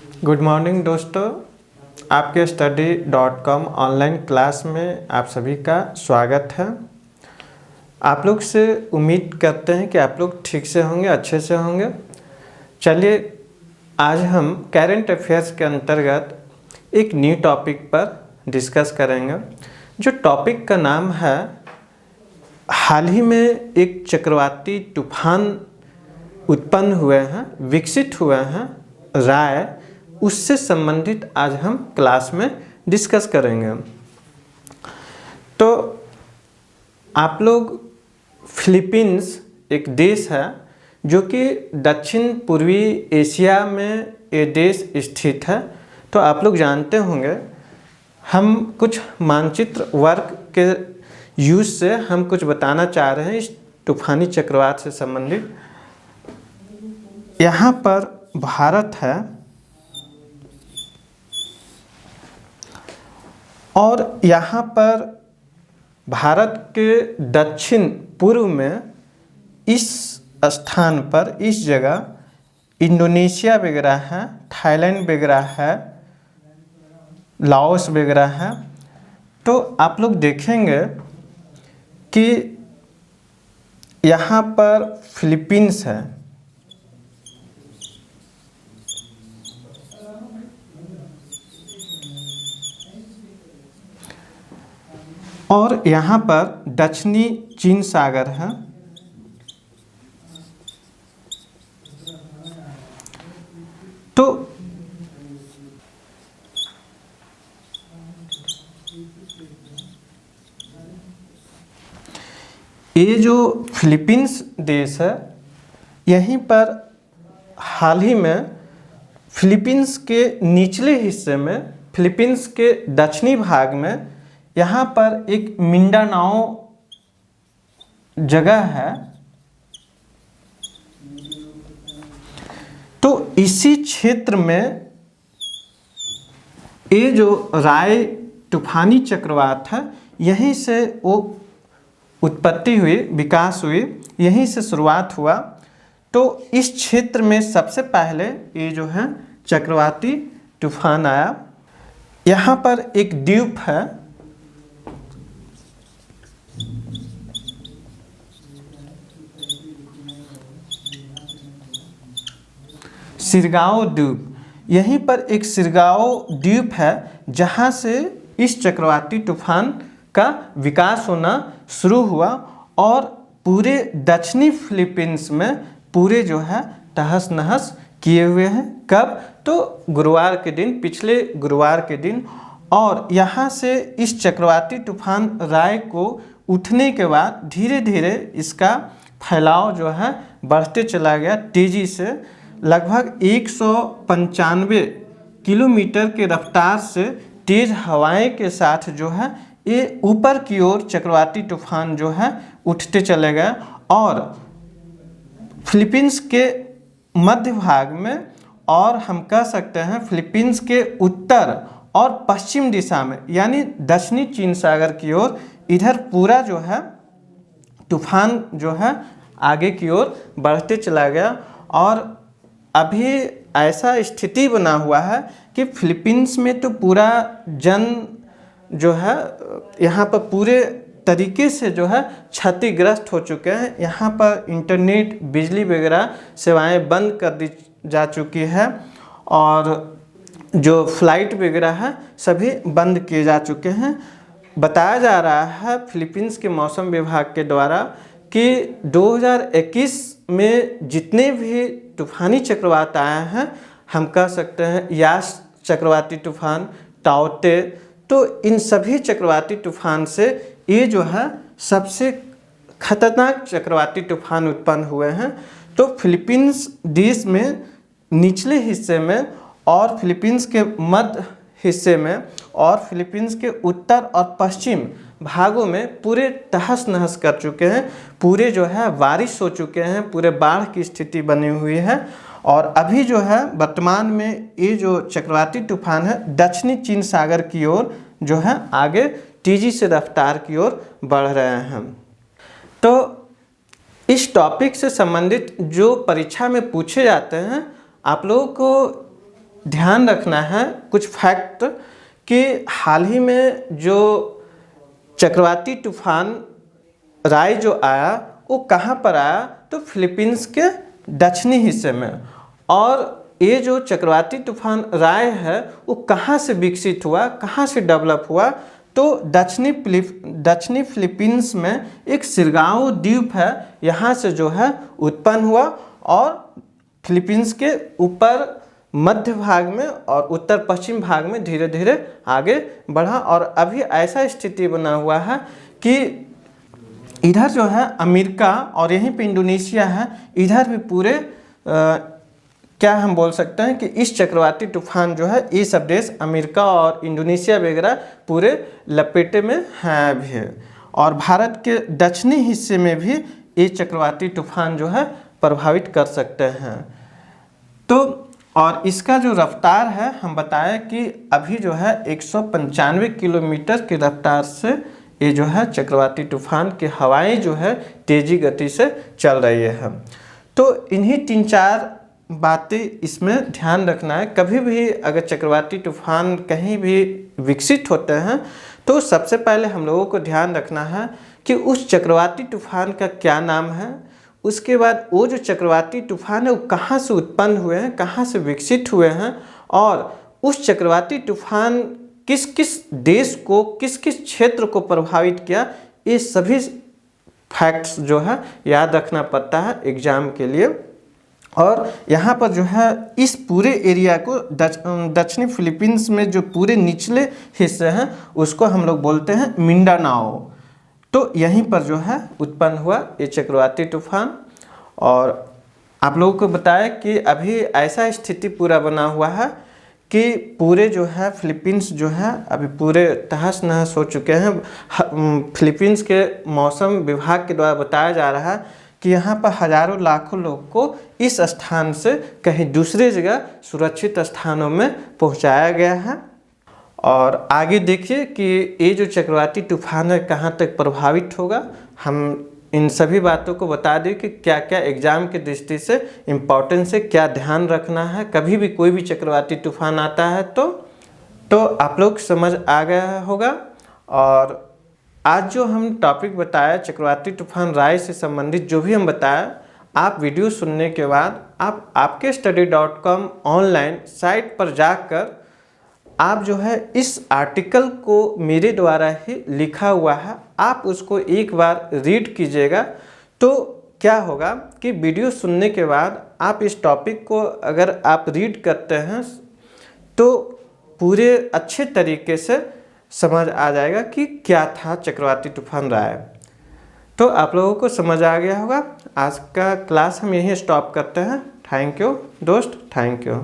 Good morning दोस्तों, आपके study.com online class में आप सभी का स्वागत है। आप लोग से उम्मीद करते हैं कि आप लोग ठीक से होंगे, अच्छे से होंगे। चलिए आज हम करंट अफेयर्स के अंतर्गत एक न्यू टॉपिक पर डिस्कस करेंगे। जो टॉपिक का नाम है, हाल ही में एक चक्रवाती तूफान उत्पन्न हुए हैं, विकसित हुए हैं, राय, उससे संबंधित आज हम क्लास में डिस्कस करेंगे। तो आप लोग, फिलीपींस एक देश है जो कि दक्षिण पूर्वी एशिया में ये देश स्थित है। तो आप लोग जानते होंगे, हम कुछ मानचित्र वर्क के यूज से हम कुछ बताना चाह रहे हैं इस तूफानी चक्रवात से संबंधित। यहाँ पर भारत है और यहाँ पर भारत के दक्षिण पूर्व में इस स्थान पर, इस जगह इंडोनेशिया वगैरह है, थाईलैंड वगैरह है, लाओस वगैरह है। तो आप लोग देखेंगे कि यहाँ पर फिलीपींस है और यहाँ पर दक्षिणी चीन सागर है। तो ये जो फिलीपींस देश है, यहीं पर हाल ही में फिलीपींस के निचले हिस्से में, फिलीपींस के दक्षिणी भाग में, यहाँ पर एक मिंडानाओ जगह है। तो इसी क्षेत्र में ये जो राय तूफानी चक्रवात है, यहीं से वो उत्पत्ति हुई, विकास हुई, यहीं से शुरुआत हुआ। तो इस क्षेत्र में सबसे पहले ये जो है चक्रवाती तूफान आया। यहाँ पर एक द्वीप है, सिरगाओ द्वीप। यहीं पर एक सिरगाओ द्वीप है जहाँ से इस चक्रवाती तूफान का विकास होना शुरू हुआ और पूरे दक्षिणी फिलीपींस में पूरे जो है तहस नहस किए हुए हैं। कब? तो गुरुवार के दिन, पिछले गुरुवार के दिन। और यहाँ से इस चक्रवाती तूफान राय को उठने के बाद धीरे धीरे इसका फैलाव जो है बढ़ते चला गया तेज़ी से। लगभग 195 किलोमीटर के रफ्तार से तेज़ हवाएं के साथ जो है ये ऊपर की ओर चक्रवाती तूफान जो है उठते चले गए और फिलीपींस के मध्य भाग में, और हम कह सकते हैं फिलीपींस के उत्तर और पश्चिम दिशा में, यानी दक्षिणी चीन सागर की ओर, इधर पूरा जो है तूफान जो है आगे की ओर बढ़ते चला गया। और अभी ऐसा स्थिति बना हुआ है कि फिलीपींस में तो पूरा जन जो है यहाँ पर पूरे तरीके से जो है क्षतिग्रस्त हो चुके हैं। यहाँ पर इंटरनेट, बिजली वगैरह सेवाएं बंद कर दी जा चुकी है और जो फ्लाइट वगैरह है सभी बंद किए जा चुके हैं। बताया जा रहा है फिलीपींस के मौसम विभाग के द्वारा कि 2021 में जितने भी तूफानी चक्रवात आए हैं, हम कह सकते हैं यास चक्रवाती तूफान, ताओते, तो इन सभी चक्रवाती तूफान से ये जो है सबसे खतरनाक चक्रवाती तूफान उत्पन्न हुए हैं। तो फिलीपींस देश में निचले हिस्से में और फिलीपींस के मध्य हिस्से में और फिलीपींस के उत्तर और पश्चिम भागों में पूरे तहस नहस कर चुके हैं। पूरे जो है बारिश हो चुके हैं, पूरे बाढ़ की स्थिति बनी हुई है। और अभी जो है वर्तमान में ये जो चक्रवाती तूफान है दक्षिणी चीन सागर की ओर जो है आगे तेजी से रफ्तार की ओर बढ़ रहे हैं। तो इस टॉपिक से संबंधित जो परीक्षा में पूछे जाते हैं, आप लोगों को ध्यान रखना है कुछ फैक्ट कि हाल ही में जो चक्रवाती तूफान राय जो आया वो कहाँ पर आया, तो फिलीपींस के दक्षिणी हिस्से में। और ये जो चक्रवाती तूफान राय है वो कहाँ से विकसित हुआ, कहाँ से डेवलप हुआ, तो दक्षिणी फिलीपींस में एक सिरगाओ द्वीप है, यहाँ से जो है उत्पन्न हुआ और फिलीपींस के ऊपर मध्य भाग में और उत्तर पश्चिम भाग में धीरे धीरे आगे बढ़ा। और अभी ऐसा स्थिति बना हुआ है कि इधर जो है अमेरिका और यहीं पे इंडोनेशिया है, इधर भी पूरे क्या हम बोल सकते हैं कि इस चक्रवाती तूफान जो है ये सब देश अमेरिका और इंडोनेशिया वगैरह पूरे लपेटे में हैं भी। और भारत के दक्षिणी हिस्से में भी ये चक्रवाती तूफान जो है प्रभावित कर सकते हैं। तो और इसका जो रफ्तार है हम बताएं कि अभी जो है 195 किलोमीटर की रफ्तार से ये जो है चक्रवाती तूफान की हवाएं जो है तेज़ी गति से चल रही है। तो इन्हीं 3-4 बातें इसमें ध्यान रखना है। कभी भी अगर चक्रवाती तूफान कहीं भी विकसित होते हैं तो सबसे पहले हम लोगों को ध्यान रखना है कि उस चक्रवाती तूफान का क्या नाम है, उसके बाद वो जो चक्रवाती तूफान है वो कहाँ से उत्पन्न हुए हैं, कहाँ से विकसित हुए हैं, और उस चक्रवाती तूफान किस किस देश को, किस किस क्षेत्र को प्रभावित किया, ये सभी फैक्ट्स जो है याद रखना पड़ता है एग्ज़ाम के लिए। और यहाँ पर जो है इस पूरे एरिया को दक्षिणी फिलीपींस में जो पूरे निचले हिस्से हैं उसको हम लोग बोलते हैं मिंडानाओ। तो यहीं पर जो है उत्पन्न हुआ ये चक्रवाती तूफान। और आप लोगों को बताया कि अभी ऐसा स्थिति पूरा बना हुआ है कि पूरे जो है फिलीपींस जो है अभी पूरे तहस नहस हो चुके हैं। फिलीपींस के मौसम विभाग के द्वारा बताया जा रहा है कि यहाँ पर हज़ारों लाखों लोग को इस स्थान से कहीं दूसरी जगह सुरक्षित स्थानों में पहुँचाया गया है। और आगे देखिए कि ये जो चक्रवाती तूफान है कहाँ तक प्रभावित होगा। हम इन सभी बातों को बता दें कि क्या क्या एग्ज़ाम की दृष्टि से इम्पोर्टेंस है, क्या ध्यान रखना है कभी भी कोई भी चक्रवाती तूफान आता है तो आप लोग समझ आ गया होगा। और आज जो हम टॉपिक बताया चक्रवाती तूफान राय से संबंधित जो भी हम बताया, आप वीडियो सुनने के बाद आप आपkestudy.com ऑनलाइन साइट पर जाकर आप जो है इस आर्टिकल को मेरे द्वारा ही लिखा हुआ है आप उसको एक बार रीड कीजिएगा। तो क्या होगा कि वीडियो सुनने के बाद आप इस टॉपिक को अगर आप रीड करते हैं तो पूरे अच्छे तरीके से समझ आ जाएगा कि क्या था चक्रवाती तूफान राय। तो आप लोगों को समझ आ गया होगा। आज का क्लास हम यहीं स्टॉप करते हैं। थैंक यू दोस्त, थैंक यू।